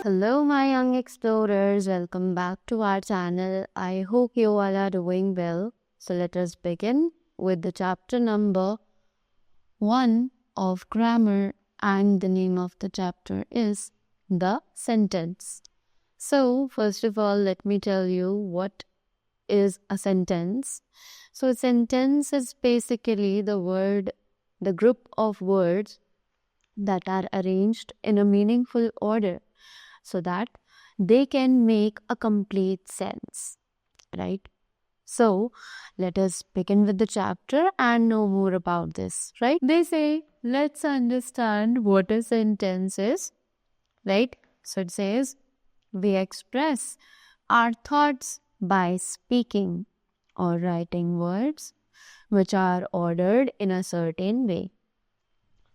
Hello, my young explorers. Welcome back to our channel. I hope you all are doing well. So, let us begin with the chapter number 1 of grammar, and the name of the chapter is the sentence. So, first of all, let me tell you what is a sentence. So, a sentence is basically the group of words that are arranged in a meaningful order so that they can make a complete sense, right? So, let us begin with the chapter and know more about this, right? They say, let's understand what a sentence is, right? So, it says, we express our thoughts by speaking or writing words which are ordered in a certain way.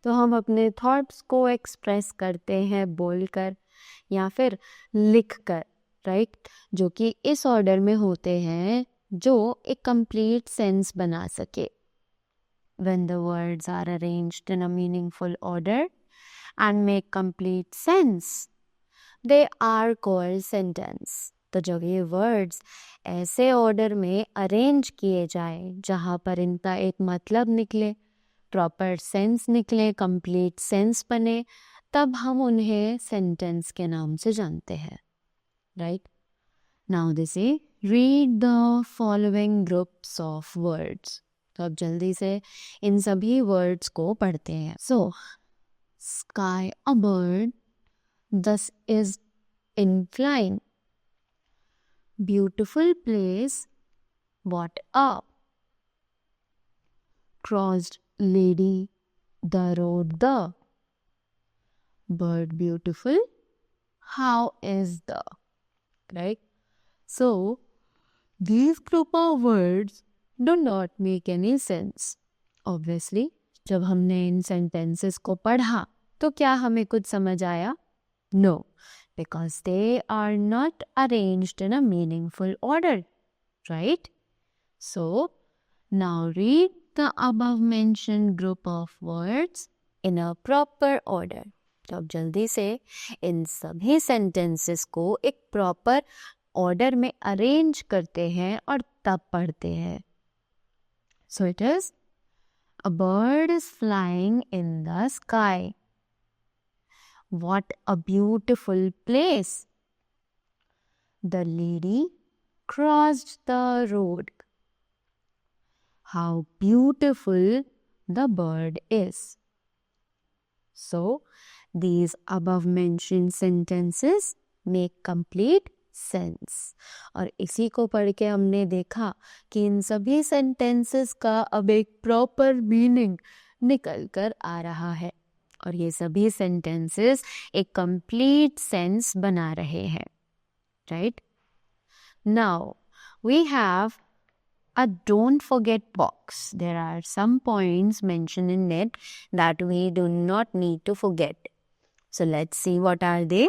तो हम अपने thoughts को express करते हैं बोलकर या फिर लिखकर, राइट? जो कि इस ऑर्डर में होते हैं जो एक कंप्लीट सेंस बना सके. When the words are arranged in a meaningful order and make complete sense, they are called sentence. तो जब ये वर्ड्स ऐसे ऑर्डर में अरेंज किए जाए जहाँ पर इनका एक मतलब निकले, प्रॉपर सेंस निकले, कंप्लीट सेंस बने, तब हम उन्हें सेंटेंस के नाम से जानते हैं, राइट? नाउ दे से read the following groups of words. तो अब जल्दी से इन सभी वर्ड्स को पढ़ते हैं. So sky a bird, thus is in flying. Beautiful place, what up? Crossed lady, the road, the. Bird beautiful, how is the? Right? So, these group of words do not make any sense. Obviously, जब हमने इन sentences को पढ़ा तो क्या हमें कुछ समझ आया? No, because they are not arranged in a meaningful order, right? So, now read the above mentioned group of words in a proper order. तो अब जल्दी से इन सभी sentences को एक proper order में arrange करते हैं और तब पढ़ते हैं. So it is, a bird is flying in the sky. What a beautiful place. The lady crossed the road. How beautiful the bird is. So, these above mentioned sentences make complete sense. और इसी को पढ़ के हमने देखा कि इन सभी sentences का अब एक proper meaning निकल कर आ रहा है और ये सभी sentences एक complete sense बना रहे हैं, right? Now, we have a don't forget box. There are some points mentioned in it that we do not need to forget. So let's see what are they.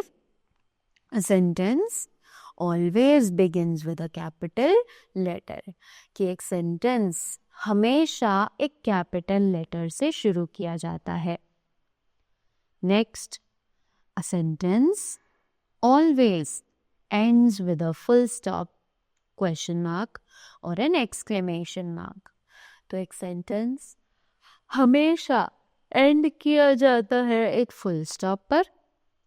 A sentence always begins with a capital letter. कि एक sentence हमेशा एक capital letter से शुरू किया जाता है. Next, a sentence always ends with a full stop, question mark और an exclamation mark. तो एक सेंटेंस हमेशा एंड किया जाता है एक फुल स्टॉप पर,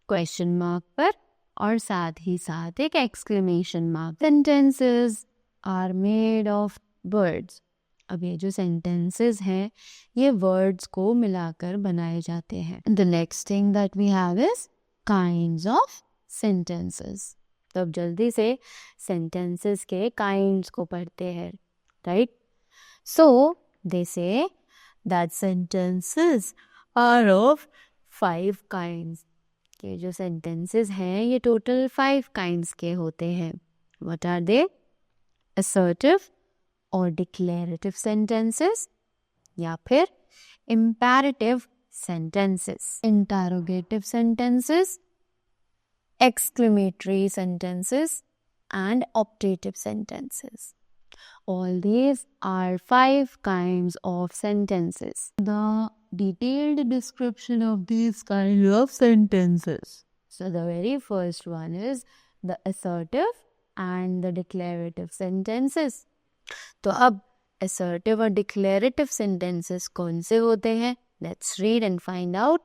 क्वेश्चन मार्क पर और साथ ही साथ एक exclamation mark. Sentences are made of words. अब ये जो सेंटेंसेस हैं ये वर्ड्स को मिलाकर बनाए जाते हैं. The next thing that we have is kinds of sentences. तो अब जल्दी से सेंटेंसेस के काइंड्स को पढ़ते हैं, right? So they say that sentences are of 5 kinds. ये जो सेंटेंसेस हैं ये टोटल 5 काइंड्स के होते हैं. What are they? असर्टिव और डिक्लेरेटिव सेंटेंसेस या फिर imperative sentences, interrogative sentences, exclamatory sentences and optative sentences. All these are 5 kinds of sentences. The detailed description of these kinds of sentences So the very first one is the assertive and the declarative sentences. तो अब assertive और declarative sentences कौन से होते हैं? Let's read and find out.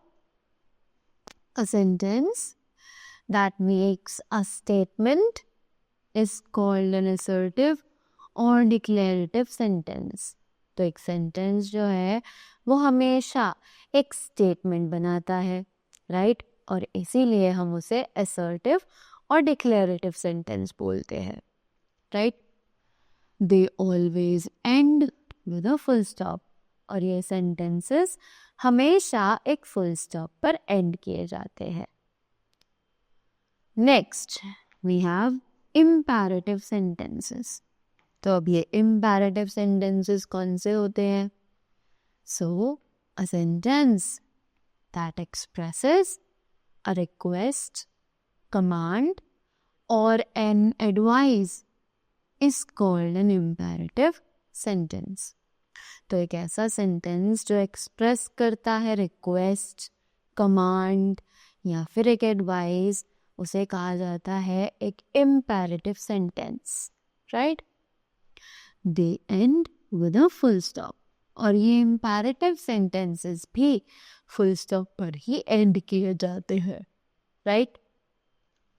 A sentence that makes a statement is called an assertive or declarative sentence. तो एक sentence जो है वो हमेशा एक statement बनाता है, right? और इसीलिए हम उसे assertive और declarative sentence बोलते हैं, right? They always end with a full stop. और ये sentences हमेशा एक full stop पर end किए जाते हैं. Next, we have imperative sentences. तो अब ये imperative sentences कौन से होते हैं? So, a sentence that expresses a request, command, or an advice is called an imperative sentence. तो एक ऐसा sentence जो express करता है request, command या फिर एक advice, उसे कहा जाता है एक imperative sentence, right? They end with a full stop. और ये imperative sentences भी full stop पर ही end किए जाते हैं, right?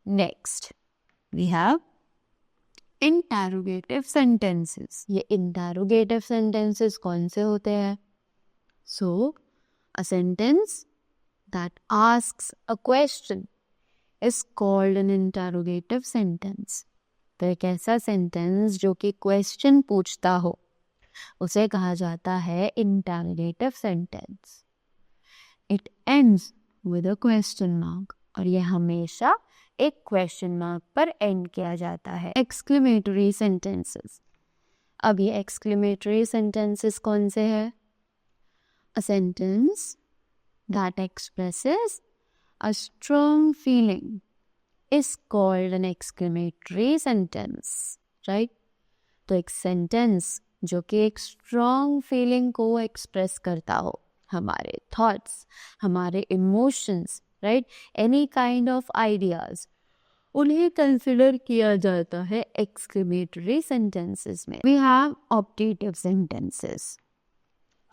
Next, we have interrogative sentences. ये interrogative sentences कौन से होते हैं? So, a sentence that asks a question is called an interrogative sentence. तो एक ऐसा sentence जो कि question पूछता हो उसे कहा जाता है interrogative sentence. It ends with a question mark और ये हमेशा एक question mark पर end किया जाता है. Exclamatory sentences. अब ये exclamatory sentences कौन से हैं? A sentence that expresses a strong feeling is called an exclamatory sentence, right? तो एक sentence जो कि एक strong feeling को express करता हो, हमारे thoughts, हमारे emotions, right? Any kind of ideas, उन्हें consider किया जाता है exclamatory sentences में. We have optative sentences.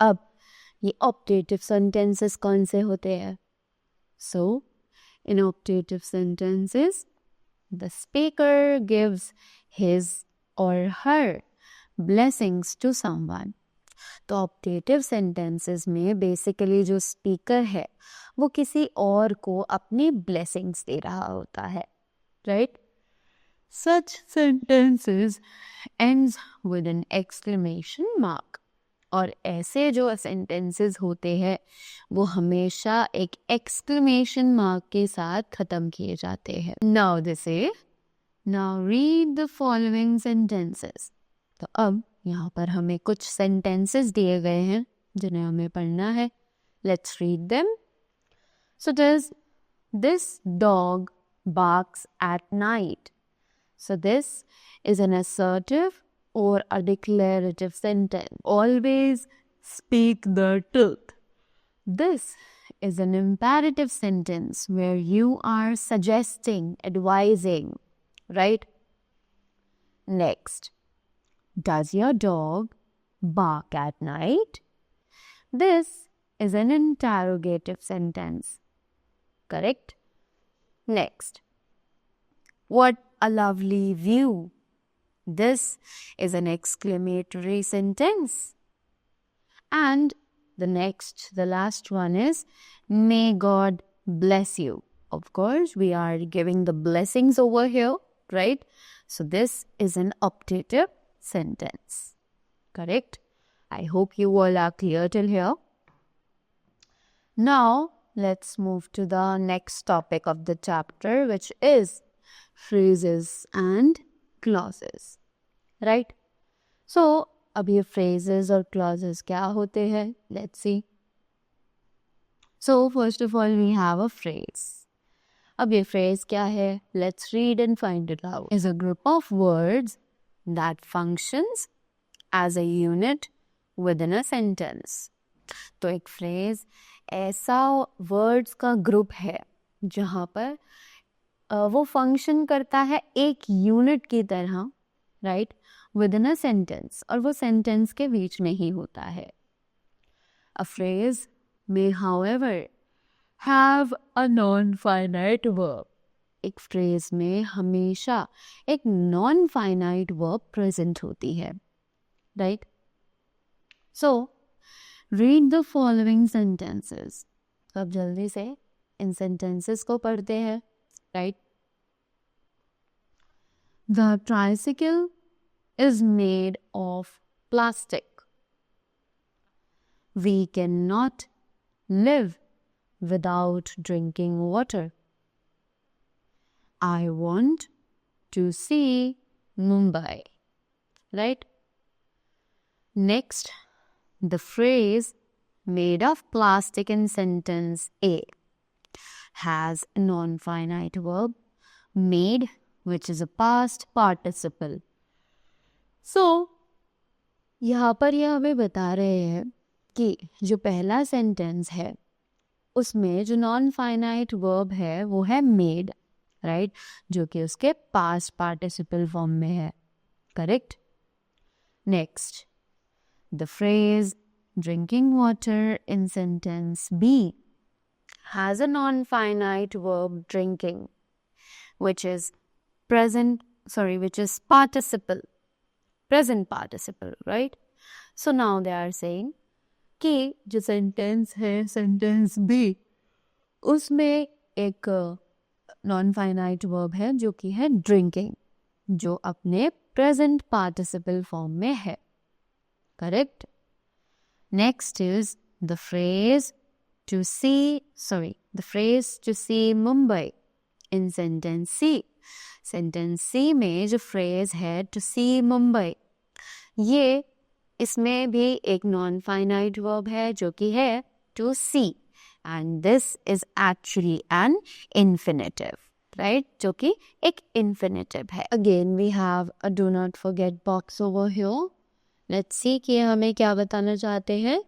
अब ये optative sentences कौन से होते हैं? So, in optative sentences, the speaker gives his or her blessings to someone. तो optative sentences में basically जो speaker है वो किसी और को अपनी blessings दे रहा होता है, right? Such sentences ends with an exclamation mark. और ऐसे जो sentences होते हैं वो हमेशा एक exclamation mark के साथ ख़त्म किए जाते हैं. Now this is, now read the following sentences. तो अब यहाँ पर हमें कुछ sentences दिए गए हैं जिन्हें हमें पढ़ना है. Let's read them. So this dog barks at night. So this is an assertive or a declarative sentence. Always speak the truth. This is an imperative sentence where you are suggesting, advising, right? Next, does your dog bark at night? This is an interrogative sentence. Correct? Next, what a lovely view. This is an exclamatory sentence. And the last one is, may God bless you. Of course, we are giving the blessings over here, right? So this is an optative sentence. Correct? I hope you all are clear till here. Now, let's move to the next topic of the chapter, which is phrases and clauses, right? So, अब ये phrases और clauses क्या होते हैं? Let's see. So, first of all, we have a phrase. अब ये phrase क्या है? Let's read and find it out. Is a group of words that functions as a unit within a sentence. तो एक phrase ऐसा words का group है जहाँ पर वो फंक्शन करता है एक यूनिट की तरह, right, within a sentence, और वो सेंटेंस के बीच में ही होता है. A phrase may however have a non-finite verb. एक फ्रेज में हमेशा एक नॉन फाइनाइट वर्ब प्रेजेंट होती है, right. So read the following sentences. तो अब जल्दी से इन सेंटेंसेस को पढ़ते हैं, right. The tricycle is made of plastic. We can not live without drinking water. I want to see Mumbai. Right? Next, the phrase made of plastic in sentence A has a non-finite verb made, which is a past participle. So, यहाँ पर यह हमें बता रहे हैं कि जो पहला सेंटेंस है उसमें जो नॉन फाइनाइट वर्ब है वो है मेड, राइट, जो कि उसके पास्ट पार्टिसिपल फॉर्म में है, correct. Next, the phrase drinking water in sentence B has a non finite verb drinking which is present participle, right. So now they are saying कि जो सेंटेंस है sentence B उसमें एक non finite verb है जो कि है drinking, जो अपने प्रेजेंट पार्टिसिपल फॉर्म में है, correct. Next is the phrase to see Mumbai in sentence C. Sentence C में जो फ्रेज है टू सी मुंबई, ये इसमें भी एक नॉन फाइनाइट वर्ब है जो कि है to see, and this is actually an infinitive, right, जो कि एक इन्फिनेटिव है. Again we have a do not forget box over here. Let's see कि हमें क्या बताना चाहते हैं.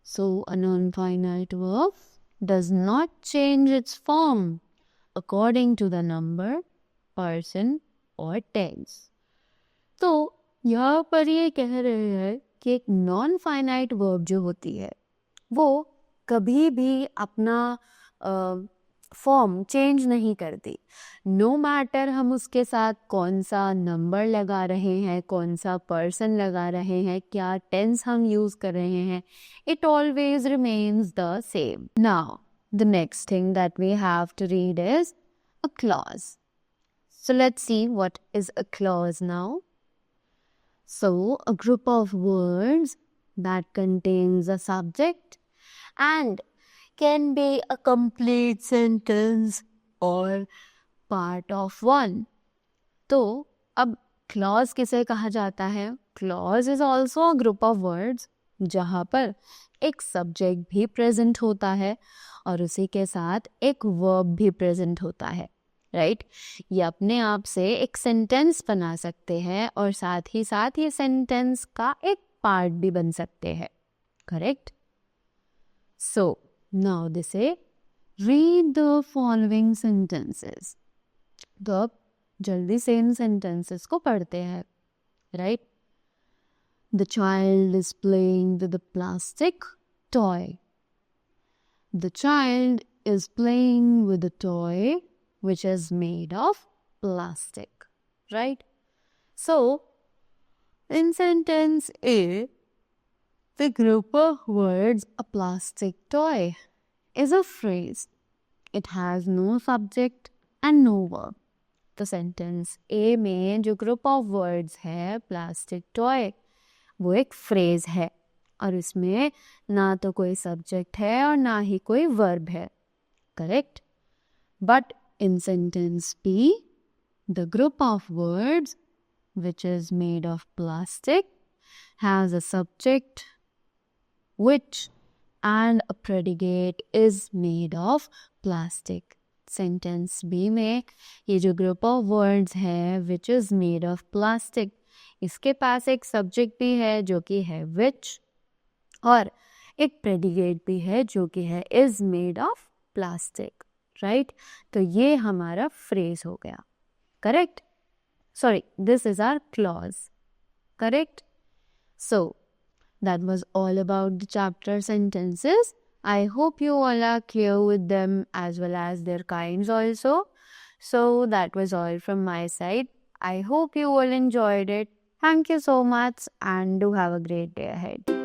So a non finite verb does not change its form according to the number, person और टेंस. तो यहाँ पर ये कह रहे हैं कि एक नॉन फाइनाइट वर्ब जो होती है वो कभी भी अपना फॉर्म चेंज नहीं करती, नो मैटर हम उसके साथ कौन सा नंबर लगा रहे हैं, कौन सा पर्सन लगा रहे हैं, क्या टेंस हम यूज कर रहे हैं, it always remains the same. Now the next thing that we have to read is a clause. So let's see what is a clause now. So, a group of words that contains a subject and can be a complete sentence or part of one. तो अब clause किसे कहा जाता है? Clause is also a group of words जहाँ पर एक subject भी present होता है और उसी के साथ एक verb भी present होता है, राइट. ये अपने आप से एक सेंटेंस बना सकते हैं और साथ ही साथ ये सेंटेंस का एक पार्ट भी बन सकते हैं, correct. So now this is read the following sentences. तो अब जल्दी से इन सेंटेंसेस को पढ़ते हैं, right. The child is playing with the plastic toy. The child is playing with the toy which is made of plastic, right? So, in sentence A, the group of words a plastic toy is a phrase. It has no subject and no verb. तो sentence A में जो group of words है plastic toy, वो एक phrase है और इसमें ना तो कोई subject है और ना ही कोई verb है, correct? But in sentence B, the group of words which is made of plastic has a subject which and a predicate is made of plastic. Sentence B में ये जो group of words है which is made of plastic, इसके पास एक subject भी है जो कि है which, और एक predicate भी है जो कि है is made of plastic, right? तो ये हमारा फ्रेज हो गया, correct? Sorry, this is our clause, correct? So, that was all about the chapter sentences. I hope you all are clear with them as well as their kinds also. So, that was all from my side. I hope you all enjoyed it. Thank you so much and do have a great day ahead.